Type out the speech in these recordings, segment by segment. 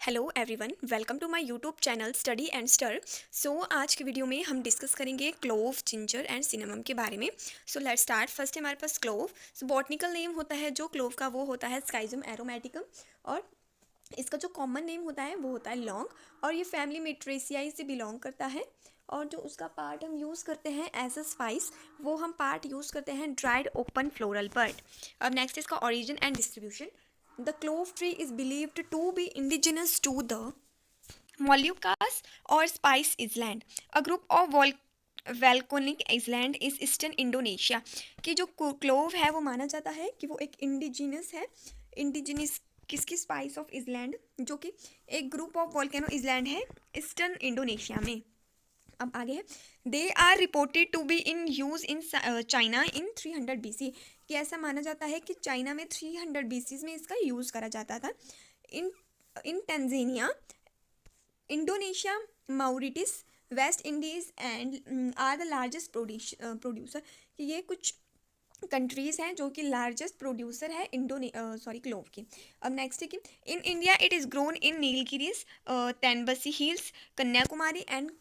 Hello everyone, welcome to my YouTube channel study and stir. So आज की video में हम डिस्कस करेंगे क्लोव, जिंजर एंड सिनेमम के बारे में। So let's start. फर्स्ट हमारे पास क्लोव। सो बॉटनिकल नेम होता है जो क्लोव का वो होता है स्काइजम एरोमेटिकम, और इसका जो कॉमन नेम होता है वो होता है लॉन्ग, और ये फैमिली मेट्रेसियाई से बिलोंग करता है। और जो उसका पार्ट हम यूज़ करते हैं एज अ स्पाइस, वो हम पार्ट यूज़ करते हैं ड्राइड ओपन फ्लोरल बर्ड। अब नेक्स्ट इसका origin and distribution. The clove tree is believed to be indigenous to the Moluccas or Spice Island, a group of volcanic island is eastern Indonesia. की जो clove है वो माना जाता है कि वो एक इंडिजिनस है। इंडिजिनस किसकी? स्पाइस ऑफ इसलैंड, जो कि एक ग्रुप ऑफ वॉल्केनो इसलैंड है ईस्टर्न इंडोनेशिया में। अब आगे है, they are reported to be in use in China in 300 BC। कि ऐसा माना जाता है कि चाइना में 300 BC में इसका यूज़ करा जाता था। In in Tanzania, Indonesia, Mauritius, West Indies and are the largest producer. कि ये कुछ कंट्रीज़ हैं जो कि लार्जेस्ट प्रोड्यूसर है क्लोव की। अब नेक्स्ट है कि in India it is grown in Nilgiris, Tenkasi hills, Kanyakumari and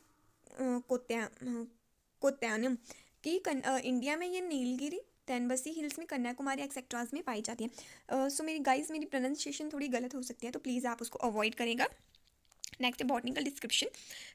Kottayam. कि इंडिया में ये नीलगिरी, तेनबसी हिल्स में, कन्याकुमारी एक्सेट्राज में पाई जाती है। सो मेरी प्रोनाउंसिएशन थोड़ी गलत हो सकती है, तो प्लीज़ आप उसको अवॉइड करेगा। Next botanical description.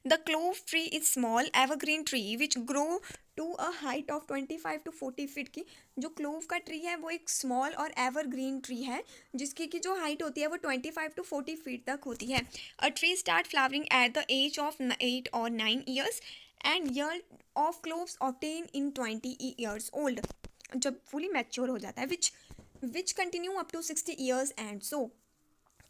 The clove tree is small evergreen tree which grow to a height of 25 to 40 feet. की जो क्लोव का ट्री है वो एक स्मॉल और एवरग्रीन ट्री है जिसकी की जो हाइट होती है वो 25 to 40 फीट तक होती है। A tree start flowering at the age of 8 or 9 years and yield of cloves obtain in 20 years old. जब फुली मैच्योर हो जाता है which continue up to 60 years and so.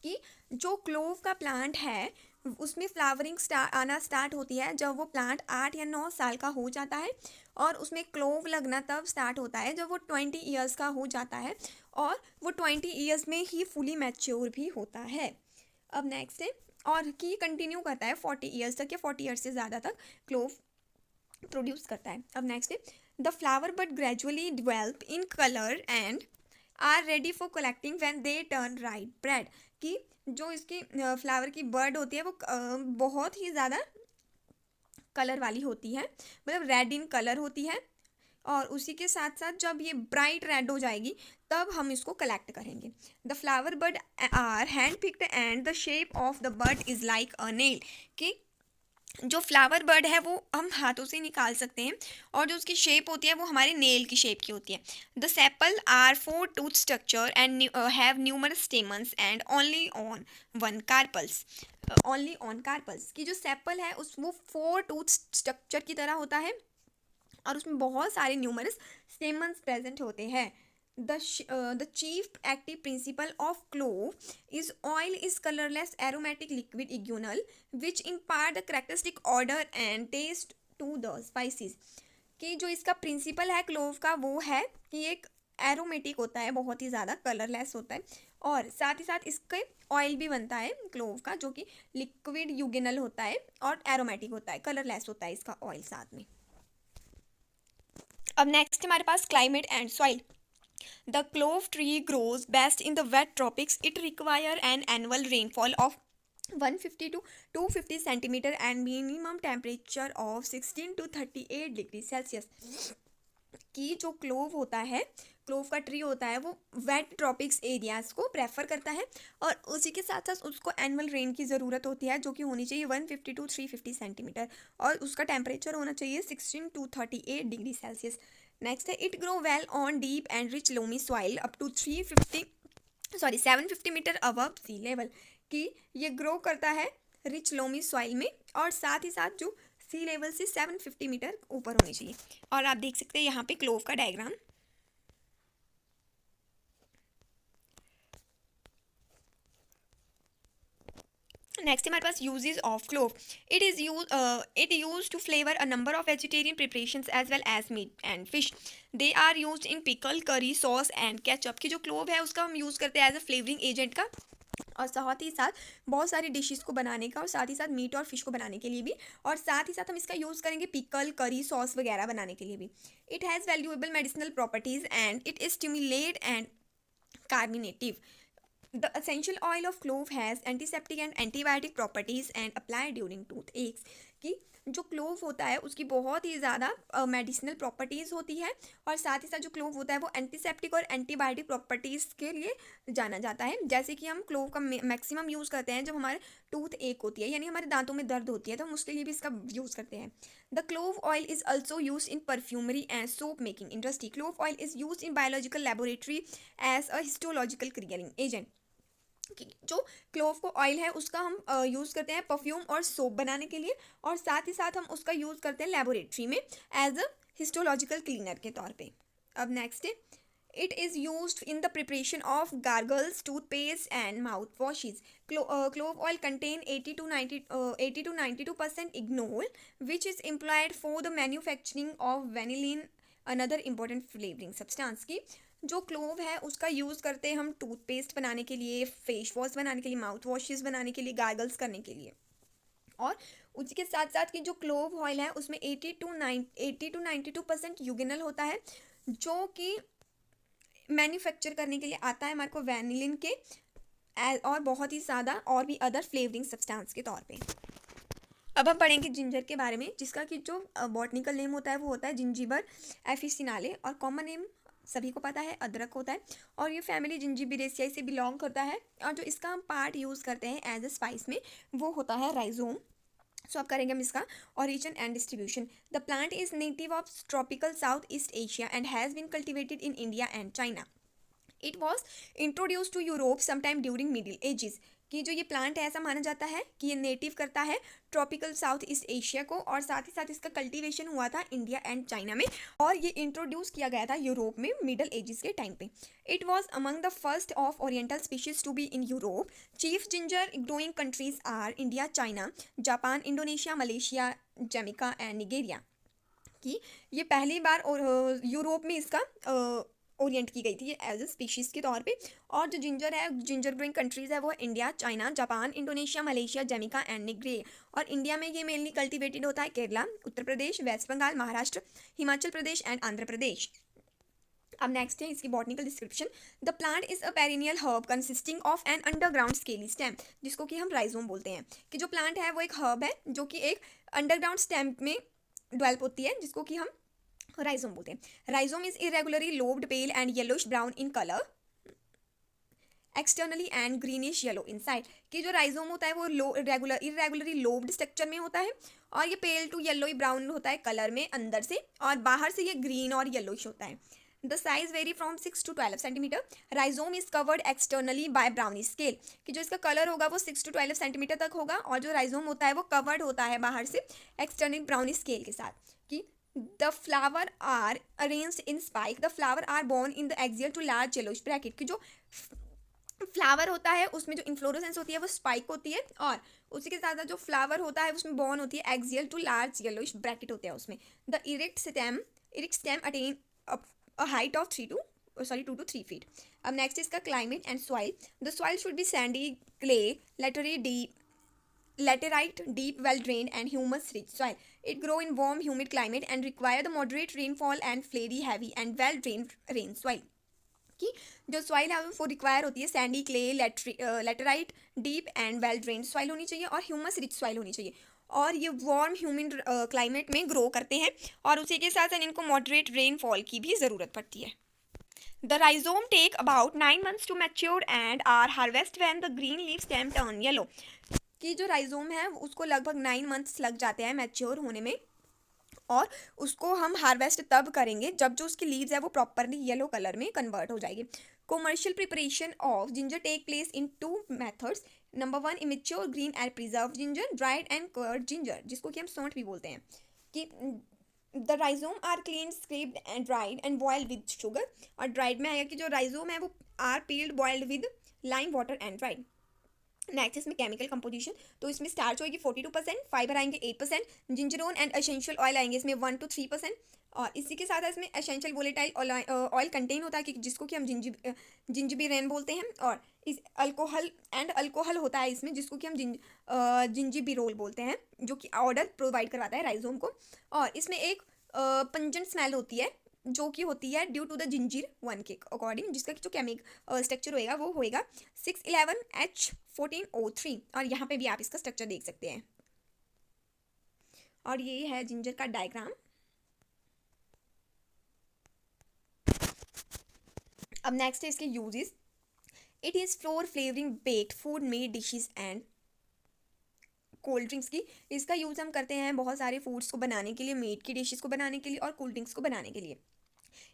कि जो क्लोव का प्लांट है उसमें फ्लावरिंग आना स्टार्ट होती है जब वो प्लांट 8 या 9 साल का हो जाता है, और उसमें क्लोव लगना तब स्टार्ट होता है जब वो 20 ईयर्स का हो जाता है, और वो 20 ईयर्स में ही फुली मैच्योर भी होता है। अब नेक्स्ट है, और कि कंटिन्यू करता है 40 ईयर्स तक या 40 ईयर्स से ज़्यादा तक क्लोव प्रोड्यूस करता है। अब नेक्स्ट है, the flower but gradually develop in colour and are ready for collecting when they turn right red. कि जो इसकी फ्लावर की बर्ड होती है वो बहुत ही ज़्यादा कलर वाली होती है, मतलब रेड इन कलर होती है, और उसी के साथ साथ जब ये ब्राइट रेड हो जाएगी तब हम इसको कलेक्ट करेंगे। The flower bud are hand picked and the shape of the bud is like a nail. कि जो फ्लावर बर्ड है वो हम हाथों से निकाल सकते हैं, और जो उसकी शेप होती है वो हमारे नेल की शेप की होती है। The sepal are 4 tooth structure and have numerous stamens and only on one carpels. Only on carpels. की जो सेपल है उस वो 4 टूथ स्ट्रक्चर की तरह होता है, और उसमें बहुत सारे न्यूमरस स्टेमन्स प्रेजेंट होते हैं। The chief active principle of clove is oil is colorless aromatic liquid inguinal which impart the characteristic odor and taste to the spices। कि जो इसका प्रिंसिपल है क्लोव का वो है कि एक एरोमेटिक होता है, बहुत ही ज़्यादा कलरलेस होता है, और साथ ही साथ इसके ऑयल भी बनता है क्लोव का जो कि लिक्विड यूगिनल होता है और एरोमेटिक होता है, कलरलेस होता है इसका ऑयल साथ में। अब नेक्स्ट हमारे पास climate and soil. The clove tree grows best in the wet tropics. It requires an annual rainfall of 150 to 250 centimeter and minimum temperature of 16 to 38 degree Celsius. की जो क्लोव होता है, क्लोव का ट्री होता है, वो वेट ट्रॉपिक्स एरियाज को prefer करता है, और उसी के साथ साथ उसको एनुअल रेन की ज़रूरत होती है जो कि होनी चाहिए 150 to 350 सेंटीमीटर, और उसका टेम्परेचर होना चाहिए 16 to 38 डिग्री सेल्सियस। नेक्स्ट है, it grow well on deep and rich loamy soil up to 750 metre above sea level. कि ये ग्रो करता है रिच लोमी सॉइल में, और साथ ही साथ जो सी लेवल से 750 मीटर ऊपर होनी चाहिए। और आप देख सकते हैं यहाँ पे क्लोव का डायग्राम। नेक्स्ट हमारे पास uses of clove. It use to flavour a number of vegetarian preparations as well as meat and fish. They are used in pickle, curry, sauce and ketchup. की जो क्लोव है उसका हम use करते हैं as a flavouring agent का, और साथ ही साथ बहुत सारी डिशेस को बनाने का, और साथ ही साथ मीट और फिश को बनाने के लिए भी, और साथ ही साथ हम इसका यूज़ करेंगे पिकल, करी, सॉस वगैरह बनाने के लिए भी। It has valuable medicinal properties and it is stimulate and carminative. The essential oil of clove has antiseptic and antibiotic properties and applied during toothaches. कि जो क्लोव होता है उसकी बहुत ही ज़्यादा मेडिसिनल प्रॉपर्टीज़ होती है, और साथ ही साथ जो क्लोव होता है वो एंटीसेप्टिक और एंटीबायोटिक प्रॉपर्टीज़ के लिए जाना जाता है। जैसे कि हम क्लोव का मैक्सिमम यूज़ करते हैं जब हमारे टूथ एक होती है, यानी हमारे दांतों में दर्द होती है, तो हम उसके लिए भी इसका यूज़ करते हैं। The clove oil is also use in perfumery and soap making industry. Clove oil is use in biological laboratory as a histological clearing agent. कि जो क्लोव को ऑयल है उसका हम यूज़ करते हैं परफ्यूम और सोप बनाने के लिए, और साथ ही साथ हम उसका यूज़ करते हैं लेबोरेटरी में एज अ हिस्टोलॉजिकल क्लीनर के तौर पे। अब नेक्स्ट है, it is use in the preparation of gargles, toothpaste and mouth washes. Clove oil contain 80 to 92% eugenol which is employed for the manufacturing of vanillin, another important flavouring substance. की जो clove है उसका use करते हैं हम toothpaste बनाने के लिए, फेस वॉश बनाने के लिए, माउथ वॉशेस बनाने के लिए, गार्गल्स करने के लिए। और उसके साथ साथ कि जो क्लोव ऑयल है उसमें 80 to 92% यूगेनल होता है, जो कि मैन्युफैक्चर करने के लिए आता है हमारे को वैनिलिन के और बहुत ही ज़्यादा और भी अदर फ्लेवरिंग सब्सटेंस के तौर पे। अब हम पढ़ेंगे जिंजर के बारे में, जिसका कि जो बॉटनिकल नेम होता है वो होता है जिंजीबर एफिसिनाले, और कॉमन नेम सभी को पता है अदरक होता है, और ये फैमिली जिंजीबिरेसियाई से बिलोंग करता है। और जो इसका हम पार्ट यूज़ करते हैं एज ए स्पाइस में वो होता है राइजोम। सो अब करेंगे हम इसका origin and distribution. The plant is native of tropical south east Asia and has been cultivated in India and China. It was introduce to Europe sometime during middle ages. कि जो ये प्लांट है ऐसा माना जाता है कि ये नेटिव करता है ट्रॉपिकल साउथ ईस्ट एशिया को, और साथ ही साथ इसका कल्टीवेशन हुआ था इंडिया एंड चाइना में, और ये इंट्रोड्यूस किया गया था यूरोप में मिडल एजेस के टाइम पे। It was among the first of oriental species to be in Europe. Chief ginger growing countries are India, China, Japan, Indonesia, Malaysia, Jamaica and Nigeria. कि ये पहली बार यूरोप में इसका ओरिएंट की गई थी एज ए स्पीशीज़ के तौर पे। और जो जिंजर है, जिंजर ग्रोइंग कंट्रीज़ है वो India, China, Japan, Indonesia, Malaysia, Jamaica and Nigeria. और इंडिया में ये मेनली कल्टिवेटेड होता है केरला, उत्तर प्रदेश, वेस्ट बंगाल, महाराष्ट्र, हिमाचल प्रदेश एंड आंध्र प्रदेश। अब नेक्स्ट है इसकी botanical description. The plant is a perennial herb consisting of an underground scaly stem, जिसको कि हम राइजोम बोलते हैं। कि जो प्लांट है वो एक हर्ब है जो कि एक अंडरग्राउंड स्टेम में डेवलप होती है, जिसको कि हम राइजोम बोलते हैं। Rhizome is irregularly lobed, pale and yellowish brown in colour externally and greenish yellow inside. कि जो राइजोम होता है वो इरेगुलरली लोब्ड स्ट्रक्चर में होता है, और ये पेल टू येलोई ब्राउन होता है कलर में अंदर से, और बाहर से ये ग्रीन और येलोइश होता है। The size vary from 6 to 12 centimetre. Rhizome is covered externally by browny scale. कि जो इसका कलर होगा वो 6 to 12 सेंटीमीटर तक होगा, और जो राइजोम होता है वो कवर्ड होता है बाहर से एक्सटर्नल ब्राउनी स्केल के साथ। कि the flower are arranged in spike, the flower are born in the axial to large yellowish bracket। कि जो फ्लावर होता है उसमें जो इन्फ्लोरेसेंस होती है वो स्पाइक होती है, और उसी के साथ साथ जो फ्लावर होता है उसमें बॉर्न होती है axial to large yellowish bracket होते हैं उसमें। The erect stem attain a height of 2 to 3 feet। अब नेक्स्ट इसका climate and soil. The soil should be sandy, clay, laterite, deep, well drained and humus rich soil. It grow in warm humid climate and require the moderate rainfall and flaky heavy and well drained rain soil। कि जो soil है वो require होती है Sandy, clay, laterite, deep and well drained soil होनी चाहिए, और humus rich soil होनी चाहिए, और ये वार्म ह्यूमिड क्लाइमेट में ग्रो करते हैं, और उसी के साथ साथ इनको मॉडरेट रेनफॉल की भी ज़रूरत पड़ती है। The rhizome take about 9 months to mature and are harvested when the green leaf stem turn yellow। कि जो राइजोम है उसको लगभग 9 months लग जाते हैं मैच्योर होने में, और उसको हम हार्वेस्ट तब करेंगे जब जो उसकी लीव्स है वो प्रॉपरली येलो कलर में कन्वर्ट हो जाएगी। Commercial preparation of ginger take place in 2 methods. Number 1 immature green and preserve ginger, dried and cured ginger, जिसको कि हम सौंठ भी बोलते हैं। कि the rhizome are clean, scraped and dried and boiled with sugar. और ड्राइड में आएगा कि जो राइजोम है वो are peeled, boiled with lime water and dried. Next इसमें केमिकल कंपोजिशन, तो इसमें स्टार्च होगी 42%, फाइबर आएंगे 8%, जिंजरोन एंड एसेंशियल ऑयल आएंगे इसमें 1 to 3%, और इसी के साथ इसमें एसेंशियल वोलेटाइल ऑयल कंटेन होता है कि जिसको कि हम जिंजिबीरेन बोलते हैं, और इस अल्कोहल होता है इसमें जिसको कि हम जिंजिबीरोल बोलते हैं, जो कि ऑर्डर प्रोवाइड करवाता है राइजोम को। और इसमें एक पंजेंट स्मेल होती है जो कि होती है due to the gingerone के अकॉर्डिंग, जिसका जो स्ट्रक्चर होएगा वो होएगा 611H14O3। और यहाँ पे भी आप इसका स्ट्रक्चर देख सकते हैं। और ये है जिंजर का डायग्राम। अब नेक्स्ट है इसके uses. It is for flavouring baked food, made dishes and cold drinks की। इसका यूज़ हम करते हैं बहुत सारे फूड्स को बनाने के लिए, मेड की डिशेस को बनाने के लिए और कोल्ड ड्रिंक्स को बनाने के लिए।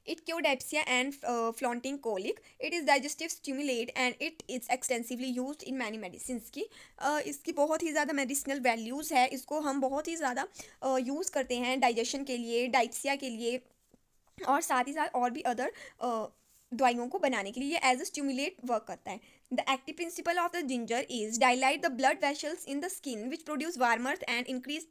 It cure dyspepsia and flatulent colic. It is digestive stimulate and it is extensively used in many medicine की। इसकी बहुत ही ज़्यादा मेडिसिनल वैल्यूज़ है, इसको हम बहुत ही ज़्यादा यूज़ करते हैं डाइजेशन के लिए, डायप्सिया के लिए, और साथ ही साथ और भी अदर दवाइयों को बनाने के लिए ये एज अ स्टिमुलेट वर्क करता है। The active principle of the ginger is dilate the blood vessels in the skin which produce warmth and increase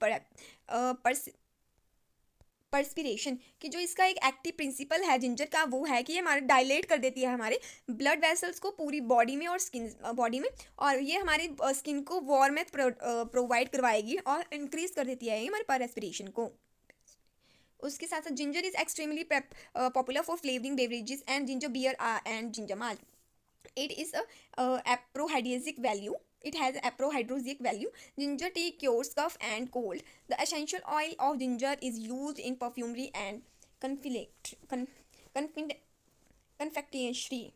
perspiration. कि जो इसका एक एक्टिव प्रिंसिपल है जिंजर का वो है कि ये हमारे डायलेट कर देती है हमारे ब्लड वेसल्स को पूरी बॉडी में और स्किन बॉडी में, और ये हमारी स्किन को वार्मथ प्रोवाइड करवाएगी और इंक्रीज कर देती है ये हमारे पर्सपिरेशन को। उसके साथ साथ ginger is extremely popular for flavouring beverages and ginger beer and ginger malt. It is a aprohydrosic value. It has aprohydrosic value. Ginger tea cures cough and cold. The essential oil of ginger is used in perfumery and confectionery.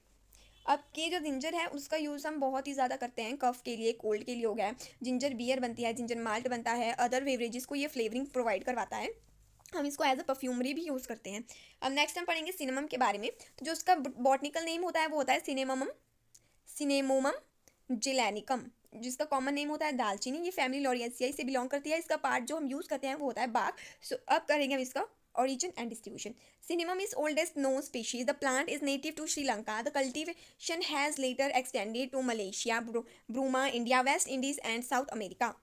अब के जो ginger है उसका use हम बहुत ही ज़्यादा करते हैं कफ के लिए, कोल्ड के लिए हो गया, जिंजर बियर बनती है, जिंजर माल्ट बनता है, अदर बेवरेजेस को ये फ्लेवरिंग प्रोवाइड करवाता है। हम इसको एज अ परफ्यूमरी भी यूज़ करते हैं। अब नेक्स्ट हम पढ़ेंगे सिनेमम के बारे में। तो जो उसका बॉटनिकल नेम होता है वो होता है सिनेमोमम जिलैनिकम, जिसका कॉमन नेम होता है दालचीनी। ये फैमिली लॉरिएसियाई से बिलोंग करती है। इसका पार्ट जो हम यूज़ करते हैं वो होता है बाग। सो अब करेंगे हम इसका origin and distribution. Cinnamon is oldest known species. The plant is native to Sri Lanka. The cultivation has later extended to Malaysia, Burma, India, West Indies and South America.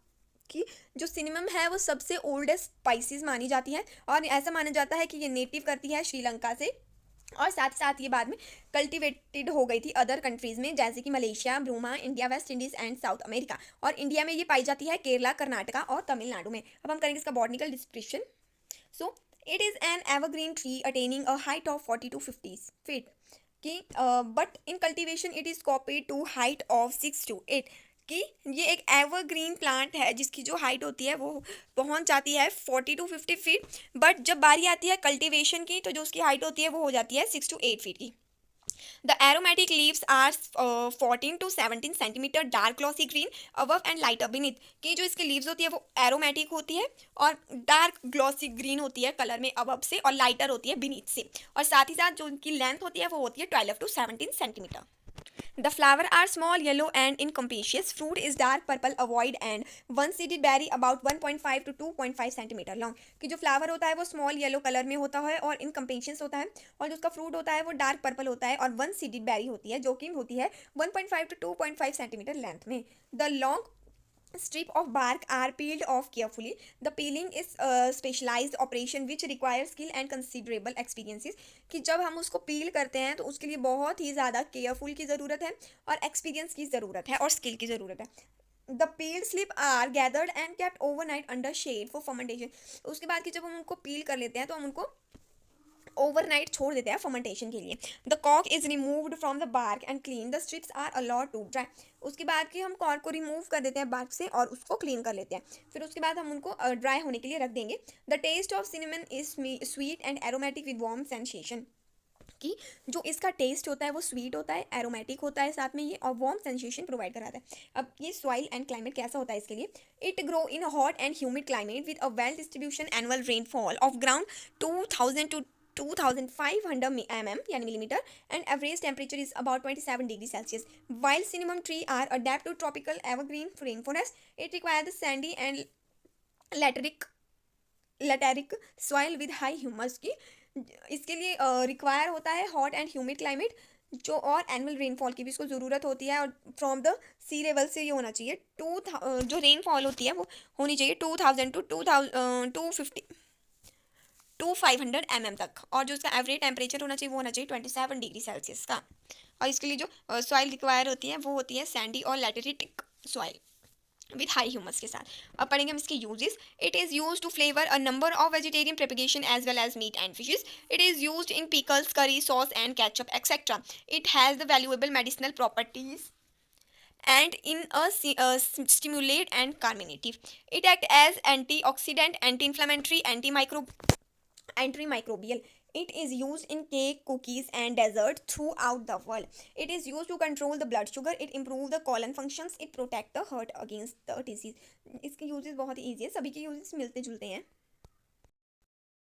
कि जो सिनेमम है वो सबसे ओल्डेस्ट स्पाइसेस मानी जाती है और ऐसा माना जाता है कि ये नेटिव करती है श्रीलंका से, और साथ साथ ये बाद में कल्टिवेटेड हो गई थी अदर कंट्रीज़ में जैसे कि Malaysia, Burma, India, West Indies and South America. और इंडिया में ये पाई जाती है केरला, कर्नाटका और तमिलनाडु में। अब हम करेंगे इसका botanical description. So it is an evergreen tree attaining a height of 40 to 50 feet कि but in cultivation it is coppiced to height of 6 to 8 कि ये एक एवरग्रीन प्लांट है जिसकी जो हाइट होती है वो पहुंच जाती है 40 to 50 feet, बट जब बारी आती है कल्टीवेशन की तो जो उसकी हाइट होती है वो हो जाती है 6 to 8 feet की। The aromatic leaves are 14 to 17 centimetre dark glossy green above and lighter beneath. कि जो इसकी लीव्स होती है वो एरोमेटिक होती है और डार्क ग्लॉसी ग्रीन होती है कलर में अबव से, और लाइटर होती है बीनीथ से, और साथ ही साथ जो उनकी लेंथ होती है वो होती है 12 to 17 centimetre. The flower are small, yellow and incompatious. Fruit is dark purple, ovoid and one-seeded berry about 1.5 to 2.5 centimeter long. कि जो फ्लावर होता है वो स्मॉल येलो कलर में होता है और इनकम्पेशियस होता है, और जो उसका फ्रूट होता है वो डार्क पर्पल होता है और वन सीडेड बेरी होती है जो कि होती है 1.5 to 2.5 सेंटीमीटर लेंथ में। The long strip of bark are peeled off carefully. The peeling is a specialized operation which requires skill and considerable experiences. कि जब हम उसको पील करते हैं तो उसके लिए बहुत ही ज़्यादा केयरफुल की ज़रूरत है और एक्सपीरियंस की ज़रूरत है और स्किल की ज़रूरत है। The peeled slip are gathered and kept overnight under shade for fermentation. उसके बाद कि जब हम उनको पील कर लेते हैं तो हम उनको ओवरनाइट छोड़ देते हैं फर्मेंटेशन के लिए। The cork is removed from the bark and clean, the strips are allowed to dry. उसके बाद कि हम कॉर्क को रिमूव कर देते हैं बार्क से और उसको क्लीन कर लेते हैं, फिर उसके बाद हम उनको ड्राई होने के लिए रख देंगे। The taste of cinnamon is sweet and aromatic with warm sensation. कि जो इसका टेस्ट होता है वो स्वीट होता है, एरोमेटिक होता है साथ में ये, और वार्म सेंसेशन प्रोवाइड कराता है। अब ये सॉइल एंड क्लाइमेट कैसा होता है इसके लिए। It grow in hot and humid climate with a well distribution annual rainfall of ground 2000 to 2500 mm यानी millimeter and average temperature is about 27 degrees Celsius. While cinnamon tree are adapt to tropical evergreen rainforest, it requires the sandy and lateric soil with high humus। की इसके लिए require होता है hot and humid climate जो, और annual rainfall की भी इसको ज़रूरत होती है, और फ्रॉम द सी लेवल से ये होना चाहिए जो रेनफॉल होती है वो होनी चाहिए 2000 to 500 mm तक, और जो उसका एवरेज टेम्परेचर होना चाहिए वो होना चाहिए 27 डिग्री सेल्सियस का। और इसके लिए जो सॉइल रिक्वायर होती है वो होती है सैंडी और lateritic soil. With high humus के साथ। अब पढ़ेंगे हम इसके uses. It is use to flavour a number of vegetarian preparation as well as meat and fishes. It is use in pickles, curry, sauce and ketchup etcetera. It has the valuable medicinal properties and in a stimulate and carminative. It act as antioxidant, anti-inflammatory, antimicrobial. It is used in cake, cookies and dessert throughout the world. It is used to control the blood sugar. It improve the colon functions. It protect the heart against the disease. इसके uses बहुत ही easy है, सभी के uses मिलते जुलते हैं।